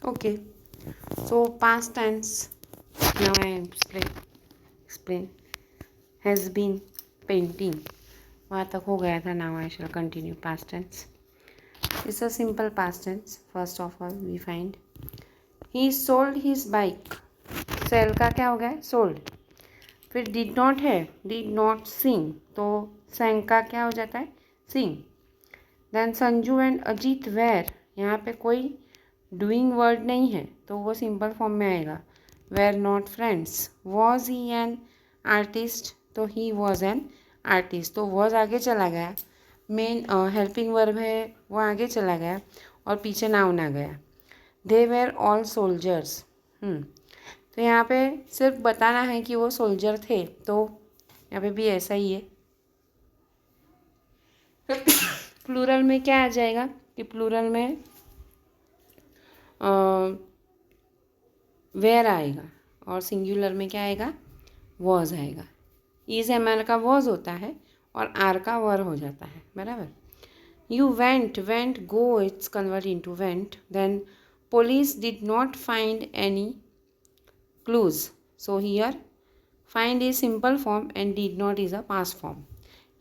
Okay, so past tense. Now I explain. Has been painting. वहाँ तक हो गया था. Now I shall continue past tense. It's a simple past tense. First of all, we find he sold his bike. Sell का क्या हो गया? Sold. फिर did not है, did not sing. तो sang का क्या हो जाता है? Sing. Then Sanju and Ajit were. यहाँ पे कोई डूइंग वर्ड नहीं है तो वो सिंपल फॉर्म में आएगा. Were not friends. Was he an artist. तो ही वॉज एन आर्टिस्ट. तो वॉज आगे चला गया. मेन हेल्पिंग वर्ब है वो आगे चला गया और पीछे नाउन आ गया. They were all soldiers. तो यहाँ पे सिर्फ बताना है कि वो सोल्जर थे. तो यहाँ पे भी ऐसा ही है. प्लूरल में क्या आ जाएगा कि प्लूरल में वेयर आएगा और सिंगुलर में क्या आएगा? वॉज आएगा. इज एम एल का वॉज होता है और आर का वर हो जाता है. बराबर. You went go it's convert into went. Then police did not find any clues. So here find is simple form and did not is a past form.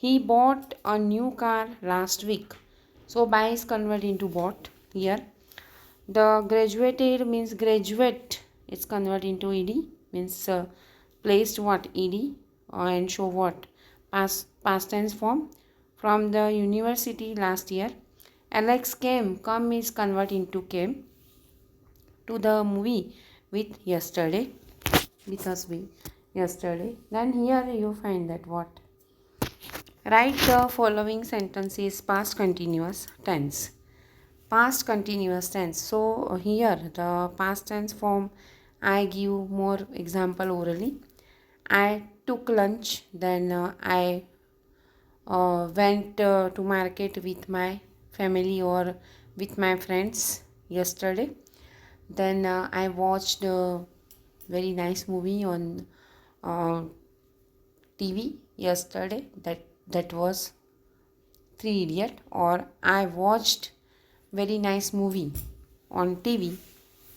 He bought a new car last week. So buy is converted into bought here. The graduated means graduate. It's converted into ed means placed what ed and show what past tense form. From the university last year. Alex came. Come is converted into came. To the movie with yesterday. With us yesterday. Then here you find that what? Write the following sentences past continuous tense. Past continuous tense. So here the past tense form I give more example orally. I took lunch. Then I went to market with my family or with my friends yesterday. Then I watched a very nice movie on TV yesterday. That was Three Idiot. Or I watched very nice movie on TV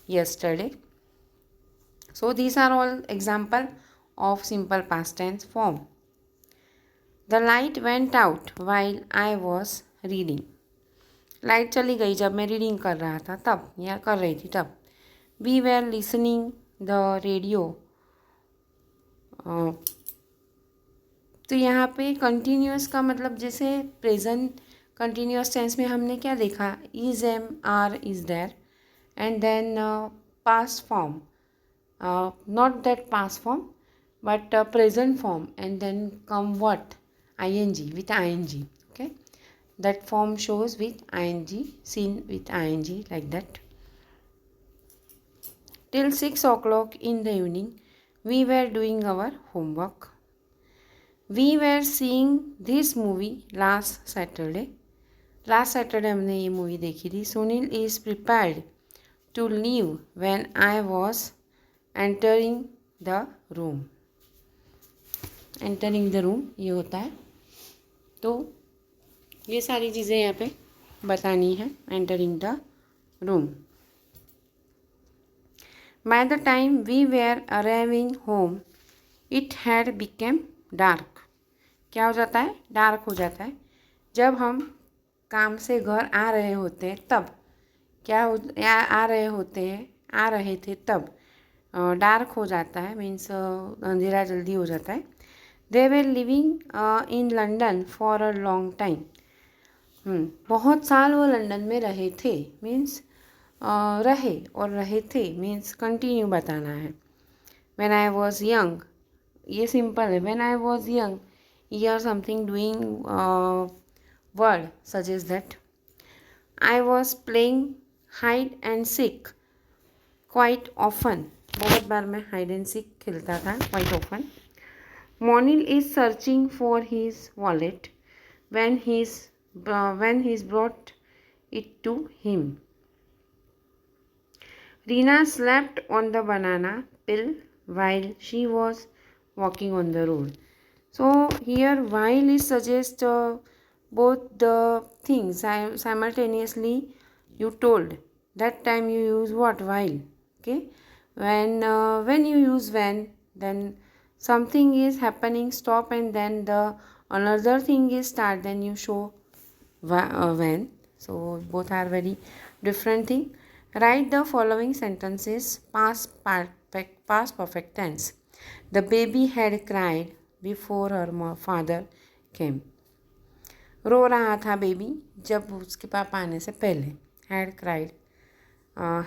yesterday. So these are all example of simple past tense form. The light went out while I was reading. Light चली गई जब मैं reading कर रहा था तब या कर रही थी तब. We were listening the radio. तो यहाँ पे कंटिन्यूस का मतलब जैसे प्रेजेंट कंटिन्यूस टेंस में हमने क्या देखा? Is am are is there and then past form. Not that past form but present form and then come what? ing with ing. Okay, that form shows with ing, seen with ing, like that. Till 6 o'clock in the evening we were doing our homework. We were seeing this movie last Saturday. Last Saturday हमने ये movie देखी थी. Sunil is prepared to leave when I was entering the room. Entering the room ये होता है. तो ये सारी चीज़ें यहाँ पे बतानी है. Entering the room. By the time we were arriving home, it had become dark. क्या हो जाता है? डार्क हो जाता है. जब हम काम से घर आ रहे होते हैं तब क्या आ रहे होते हैं आ रहे थे तब डार्क हो जाता है. मीन्स अंधेरा जल्दी हो जाता है. They were living in London for a long time. बहुत साल वो लंदन में रहे थे. मीन्स रहे और रहे थे मीन्स कंटिन्यू बताना है. व्हेन आई वॉज यंग ये सिंपल है. When I was young here something doing word such as that. I was playing hide and seek quite often. बहुत बार मैं hide and seek खेलता था quite often. Monil is searching for his wallet when he's brought it to him. Reena slept on the banana peel while she was walking on the road. So here while is suggest both the things simultaneously you told. that time you use what? While. Okay. When you use when, then something is happening, stop, and then the another thing is start, then you show when. So both are very different thing. Write the following sentences past perfect tense. The baby had cried before her father came. रो रहा था baby जब उसके पापा आने से पहले. Had cried.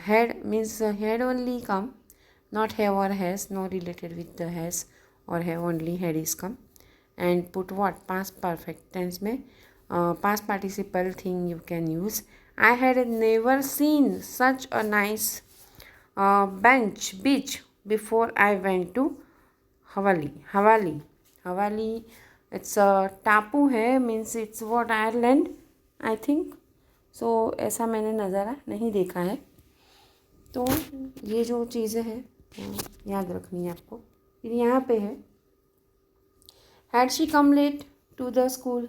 Had means had only come, not have or has, no related with the has or have, only had is come. And put what? Past perfect tense में past participle thing you can use. I had never seen such a nice beach before I went to Havali. It's a टापू है, means it's what Ireland I think. So ऐसा मैंने नज़ारा नहीं देखा है. तो ये जो चीज़ें हैं याद रखनी है आपको. फिर यहाँ पे है had she come late to the school.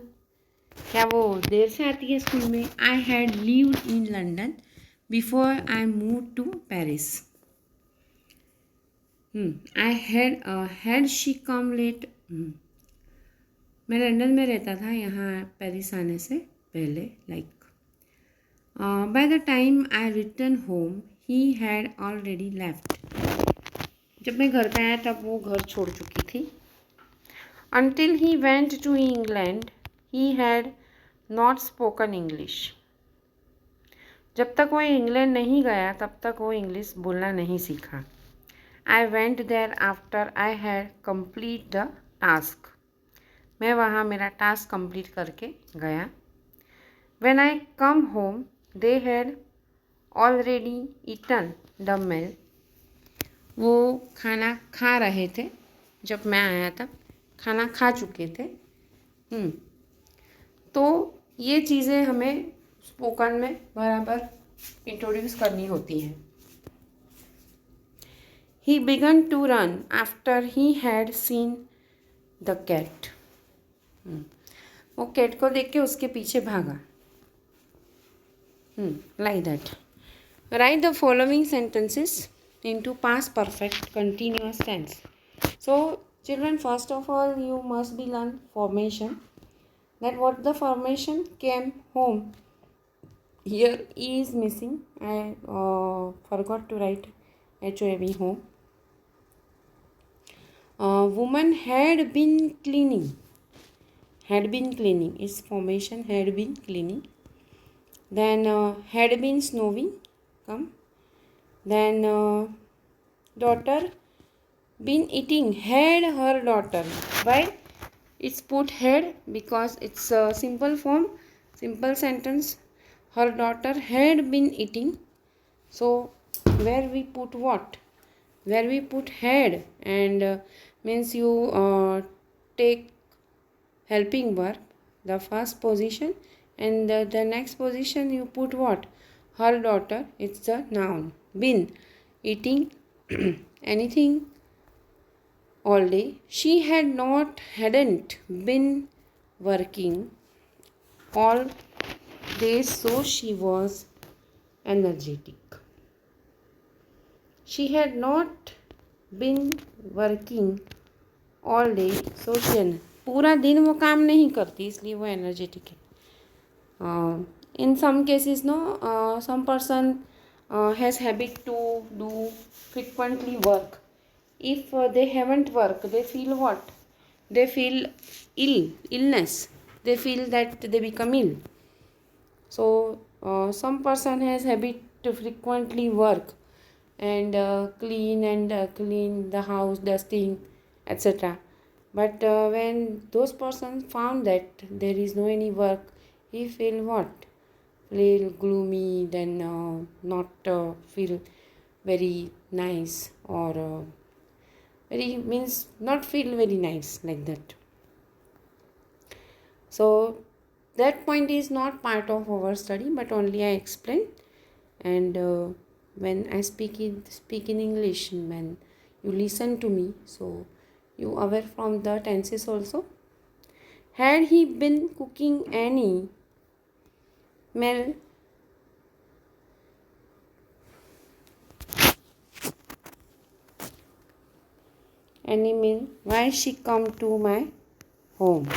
क्या वो देर से आती है स्कूल में? I had lived in London before I move to Paris. I had she come late. मैं लंदन में रहता था यहाँ पेरिस आने से पहले. Like by the time I return home he had already left. जब मैं घर पे आया तब वो घर छोड़ चुकी थी. Until he went to England he had not spoken English. जब तक वो इंग्लैंड नहीं गया तब तक वो इंग्लिश बोलना नहीं सीखा. I went there after I had complete the task. मैं वहाँ मेरा टास्क कंप्लीट करके गया. When I come home they had already eaten the meal. वो खाना खा रहे थे जब मैं आया तब खाना खा चुके थे. तो ये चीज़ें हमें स्पोकन में बराबर इंट्रोड्यूस करनी होती हैं. He began to run after he had seen the cat. वो कैट को देख के उसके पीछे भागा. Like that. Write the following sentences into past perfect continuous tense. So children, first of all you must be learn formation. That what the formation? Came home. Here E is missing. I forgot to write HOME home. Woman had been cleaning. Had been cleaning is formation. Had been cleaning. Then had been snowing. Come. Then daughter been eating. Had her daughter. Why it's put had? Because it's a simple form, simple sentence. Her daughter had been eating. So where we put what? Where we put had, and means you take helping verb, the first position, and the next position you put what? Her daughter. It's the noun. Been eating anything all day. She hadn't been working all day, so she was energetic. She had not been working all day, so she पूरा दिन वो काम नहीं करती इसलिए वो energetic है. In some cases, no, some person has habit to do frequently work. If they haven't worked, they feel what? They feel illness. They feel that they become ill. So some person has habit to frequently work and clean the house, dusting, etc. But when those persons found that there is no any work, he feel what? Feel gloomy, then not feel very nice, or very means not feel very nice, like that. So that point is not part of our study, but only I explain. And when I speak in English, when you listen to me, so you aware from the tenses also. Had he been cooking any meal any mean why she come to my home.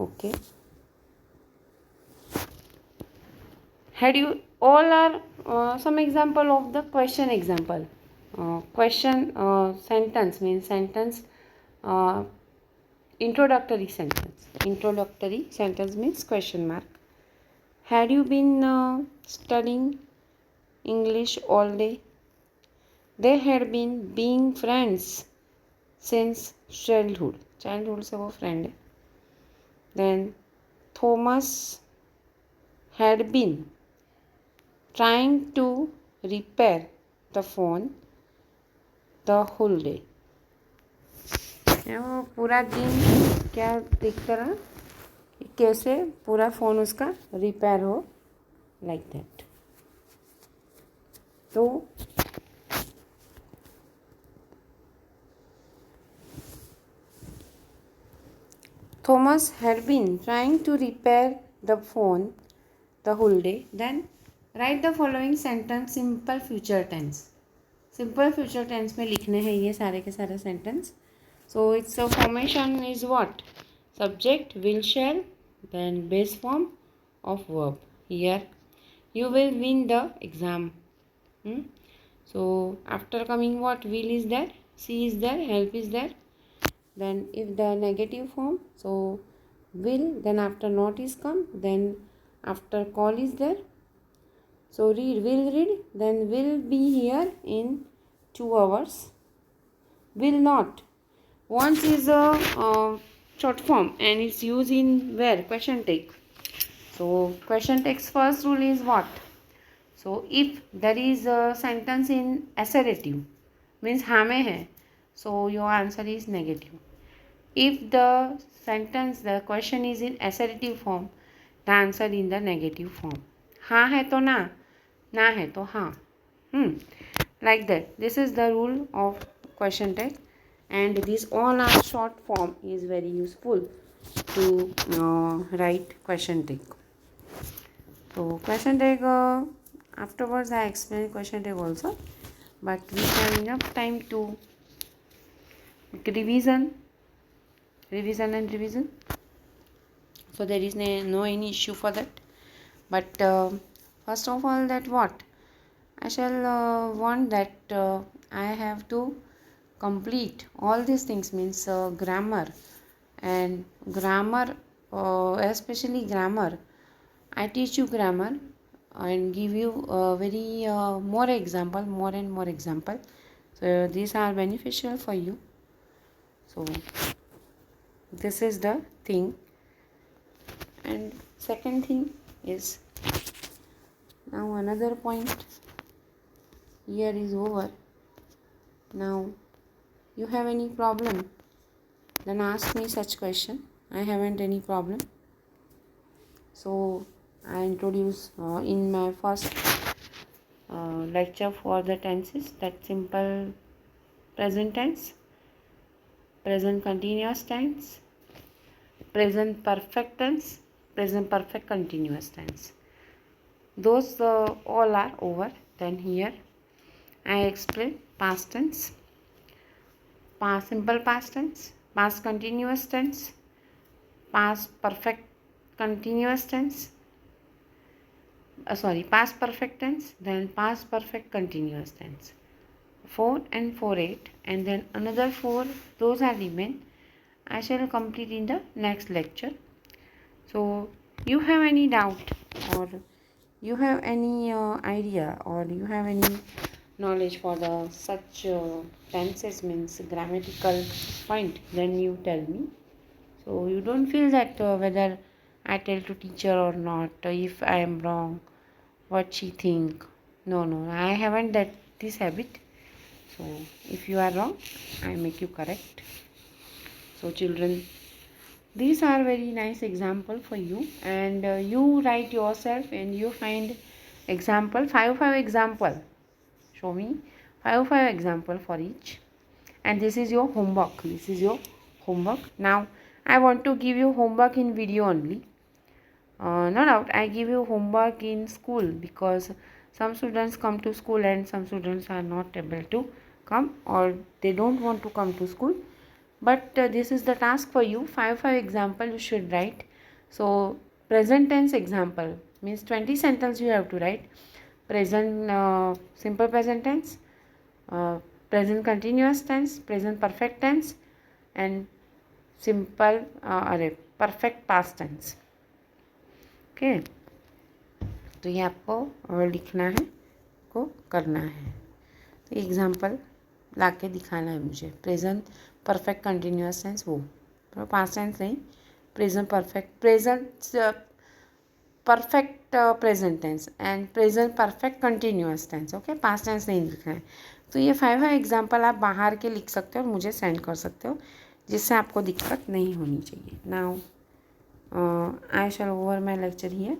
Okay, had you all are some example of the question example. Question sentence means sentence, uh, introductory sentence. Introductory sentence means question mark. Had you been studying English all day? They had been being friends since childhood. Childhood से वो friend है. Then Thomas had been trying to repair the phone the whole day. वो पूरा दिन क्या देखता रहा, कैसे पूरा फ़ोन उसका रिपेयर हो, लाइक दैट. तो Thomas had been trying to repair the phone the whole day. Then write the following sentence simple future tense. Simple future tense में लिखने हैं ये सारे के सारे sentence. So its formation is what? Subject, will, shall, then base form of verb. Here you will win the exam. So after coming what? Will is there, see is there, help is there. Then if the negative form, so will, then after not is come, then after call is there. So read, will read, then will be here in 2 hours. Will not. Once is a short form and it's used in where? Question take. So question text first rule is what? So if there is a sentence in assertive, means हाँ में है, so your answer is negative. If the sentence, the question is in assertive form, the answer in the negative form. हाँ है तो ना, ना है तो हाँ. Like that. This is the rule of question tag, and this all are short form is very useful to write question tag. So question tag, afterwards I explain question tag also, but we have enough time to revision and revision, so there is no any issue for that. But first of all, that what I shall want that I have to complete all these things, means grammar, and grammar, especially grammar. I teach you grammar and give you very more and more example, so these are beneficial for you. So this is the thing. And second thing is, now another point here is over. Now you have any problem, then ask me such question. I haven't any problem. So I introduce in my first lecture for the tenses, that simple present tense, present continuous tense, present perfect tense, present perfect continuous tense. Those all are over. Then here I explain past tense, past simple past tense, past continuous tense, past perfect continuous tense, past perfect tense, then past perfect continuous tense. 4 and 4-8, and then another 4, those are remain. I shall complete in the next lecture. So you have any doubt, or you have any idea, or you have any knowledge for the such tenses, means grammatical point, then you tell me. So you don't feel that whether I tell to teacher or not, if I am wrong, what she think. No, I haven't this habit. So if you are wrong, I make you correct. So children, these are very nice example for you, and you write yourself and you find example, 5 example. Show me 5 example for each, and this is your homework. Now I want to give you homework in video only. No doubt I give you homework in school, because some students come to school and some students are not able to come or they don't want to come to school. But this is the task for you. 5 example you should write. So present tense example means 20 sentence you have to write. Present simple present tense, present continuous tense, present perfect tense and simple perfect past tense. Okay तो ये आपको लिखना है, को करना है. तो example ला के दिखाना है मुझे. प्रेजेंट परफेक्ट कंटिन्यूअस टेंस वो पास्ट टेंस नहीं, present perfect present tense and present perfect continuous tense. Okay past tense नहीं लिखना है. तो ये 5 एग्जाम्पल आप बाहर के लिख सकते हो और मुझे सेंड कर सकते हो, जिससे आपको दिक्कत नहीं होनी चाहिए. Now I shall over my lecture here.